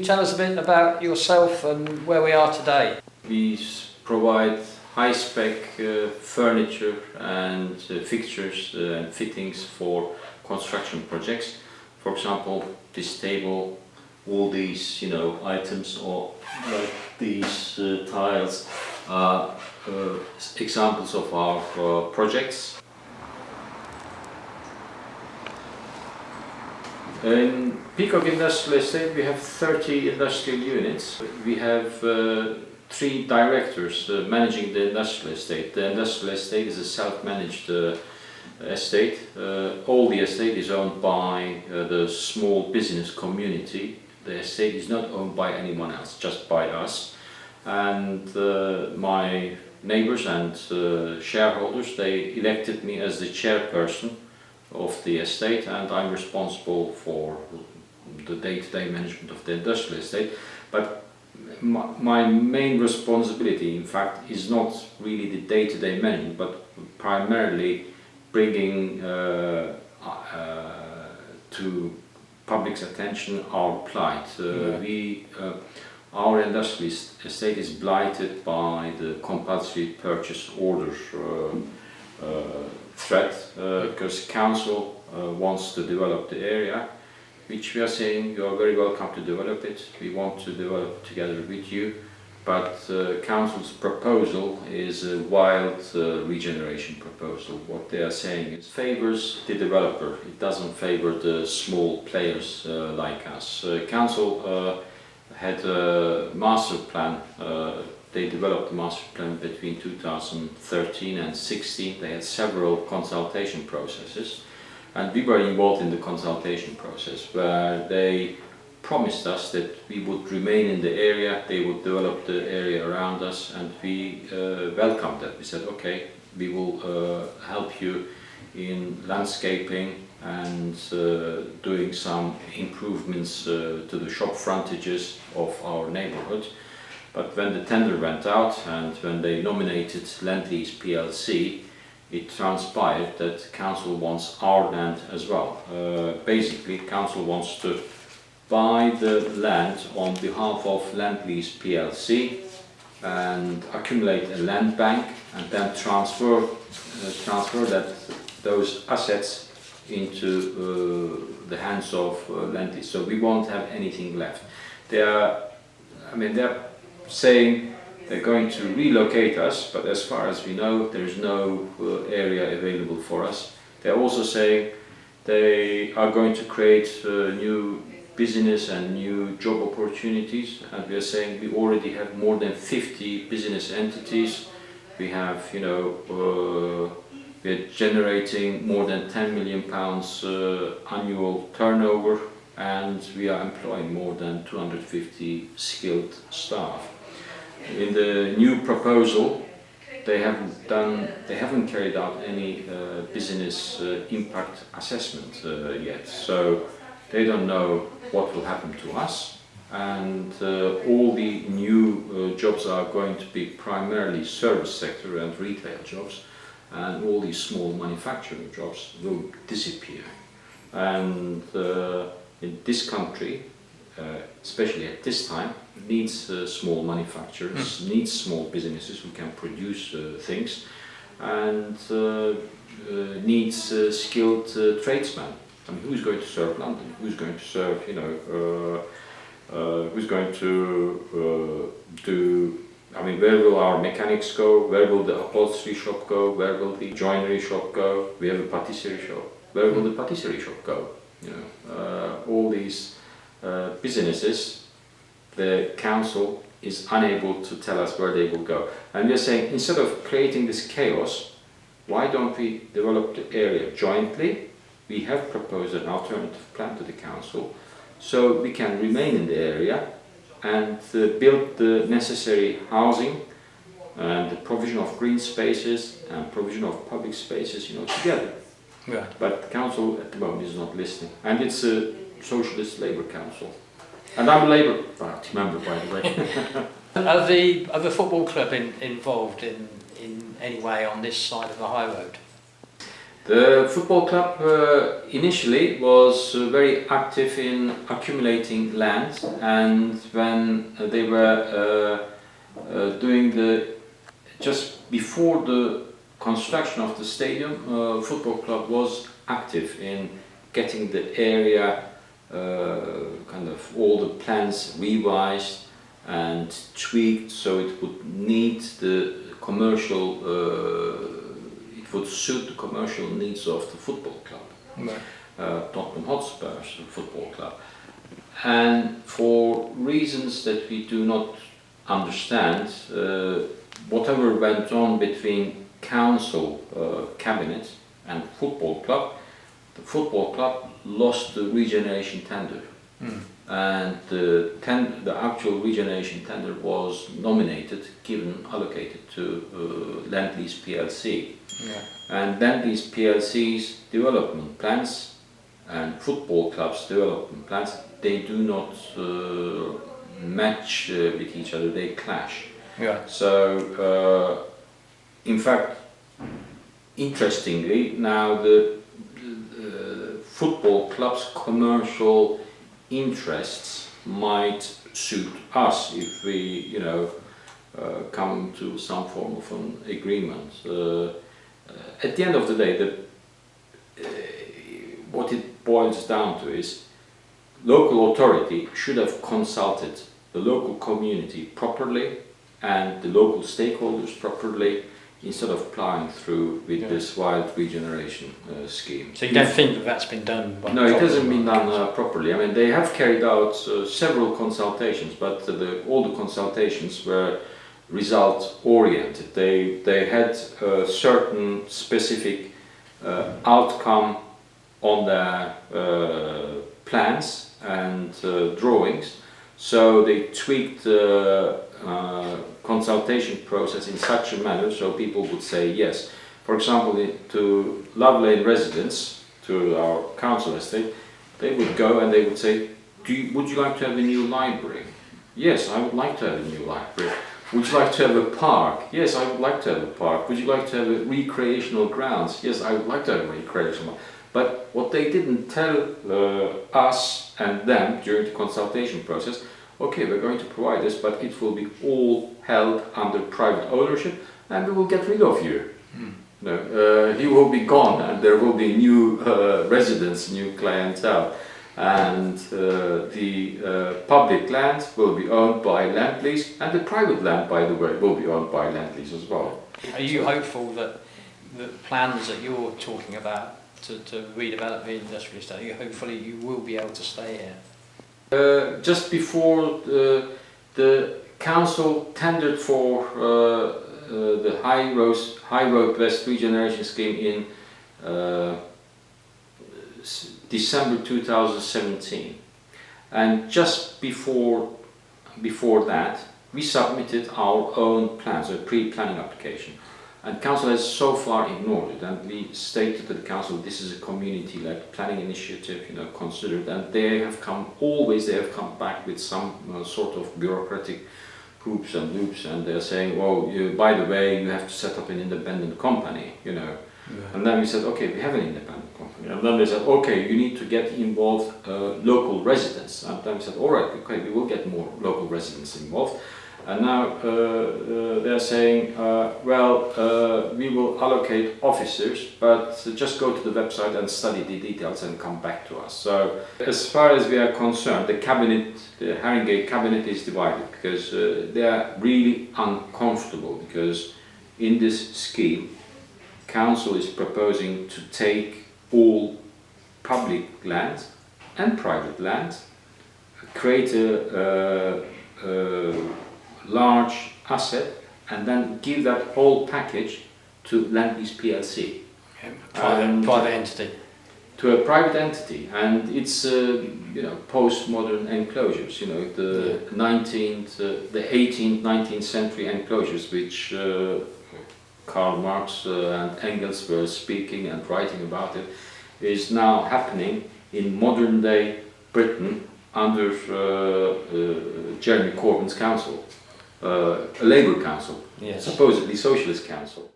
Tell us a bit about yourself and where we are today. We provide high-spec furniture and fixtures and fittings for construction projects. For example, this table, all these items, or like these tiles, are examples of our projects. In Peacock Industrial Estate we have 30 industrial units. We have 3 directors managing the industrial estate. The industrial estate is a self-managed estate. All the estate is owned by the small business community. The estate is not owned by anyone else, just by us. And my neighbors and shareholders, they elected me as the chairperson of the estate, and I'm responsible for the day-to-day management of the industrial estate. But my main responsibility, in fact, is not really the day-to-day management, but primarily bringing to public's attention our plight. Our industrial estate is blighted by the compulsory purchase order threat, because council wants to develop the area, which we are saying you are very welcome to develop it. We want to develop together with you, but council's proposal is a wild regeneration proposal. What they are saying is favors the developer. It doesn't favor the small players like us. Council had a master plan. They developed a master plan between 2013 and 16. They had several consultation processes, and we were involved in the consultation process, where they promised us that we would remain in the area, they would develop the area around us, and we welcomed that. We said, okay, we will help you in landscaping and doing some improvements to the shop frontages of our neighborhood. But when the tender went out and when they nominated Land Lease PLC, it transpired that council wants our land as well. Basically, council wants to buy the land on behalf of Land Lease PLC and accumulate a land bank, and then transfer those assets into the hands of Land Lease. So we won't have anything left. They're saying they're going to relocate us, but as far as we know, there is no area available for us. They're also saying they are going to create new business and new job opportunities, and we are saying we already have more than 50 business entities. We have, we're generating more than £10 million annual turnover, and we are employing more than 250 skilled staff. In the new proposal, they haven't carried out any business impact assessment yet, so they don't know what will happen to us, and all the new jobs are going to be primarily service sector and retail jobs, and all these small manufacturing jobs will disappear. And in this country, especially at this time, needs small manufacturers, needs small businesses who can produce things, and needs skilled tradesmen. I mean, who's going to serve London? Who's going to serve, who's going to where will our mechanics go? Where will the upholstery shop go? Where will the joinery shop go? We have a patisserie shop. Where will the patisserie shop go? All these businesses, the council is unable to tell us where they will go. And we are saying, instead of creating this chaos, why don't we develop the area jointly? We have proposed an alternative plan to the council, so we can remain in the area and build the necessary housing and the provision of green spaces and provision of public spaces, together. Yeah. But the council at the moment is not listening, and it's a socialist Labour council. And I'm a Labour Party member, by the way. Are the football club involved in any way on this side of the high road? The football club initially was very active in accumulating land, and when they were doing just before the construction of the stadium, football club was active in getting the area kind of all the plans revised and tweaked so it would need the commercial it would suit the commercial needs of the football club, Tottenham Hotspur's football club. And for reasons that we do not understand, whatever went on between council, cabinet and football club, the football club lost the Regeneration tender. And the actual Regeneration tender was nominated, given, allocated to Lend-Lease PLC. And Lend-Lease PLC's development plans and football club's development plans, they do not match with each other, they clash. So, in fact, interestingly, now the football club's commercial interests might suit us if we, come to some form of an agreement. At the end of the day, what it boils down to is local authority should have consulted the local community properly and the local stakeholders properly, instead of plowing through with this wild regeneration scheme. So you don't think that that's been done? No, it hasn't been done properly. I mean, they have carried out several consultations, but all the consultations were result-oriented. They had a certain specific outcome on their plans and drawings, so they tweaked the consultation process in such a manner so people would say yes. For example, to Love Lane residents, to our council estate, they would go and they would say, would you like to have a new library? Yes, I would like to have a new library. Would you like to have a park? Yes, I would like to have a park. Would you like to have a recreational grounds? Yes, I would like to have a recreational. But what they didn't tell us and them during the consultation process, okay, we're going to provide this, but it will be all held under private ownership, and we will get rid of you. No, he will be gone, and there will be new residents, new clientele, and the public land will be owned by Lend-Lease, and the private land, by the way, will be owned by Lend-Lease as well. Are you hopeful that the plans that you're talking about to redevelop the industrial estate, hopefully you will be able to stay here? Just before the council tendered for the High Road West Regeneration Scheme in December 2017, and just before that we submitted our own plans, a pre-planning application, and council has so far ignored it, and we stated to the council this is a community-led planning initiative, considered, and they have come back with some sort of bureaucratic hoops and loops, and they're saying, well, by the way, you have to set up an independent company, And then we said, okay, we have an independent company, and then they said, okay, you need to get involved local residents, and then we said, all right, okay, we will get more local residents involved. And now they're saying, we will allocate officers, but just go to the website and study the details and come back to us. So, as far as we are concerned, the Haringey cabinet is divided, because they are really uncomfortable, because in this scheme, council is proposing to take all public land and private land, create a large asset, and then give that whole package to Lend-Lease PLC. Private entity. To a private entity, and it's postmodern enclosures. The 18th, 19th century enclosures, which Karl Marx and Engels were speaking and writing about it, is now happening in modern day Britain under Jeremy Corbyn's council. A Labour council, supposedly socialist council.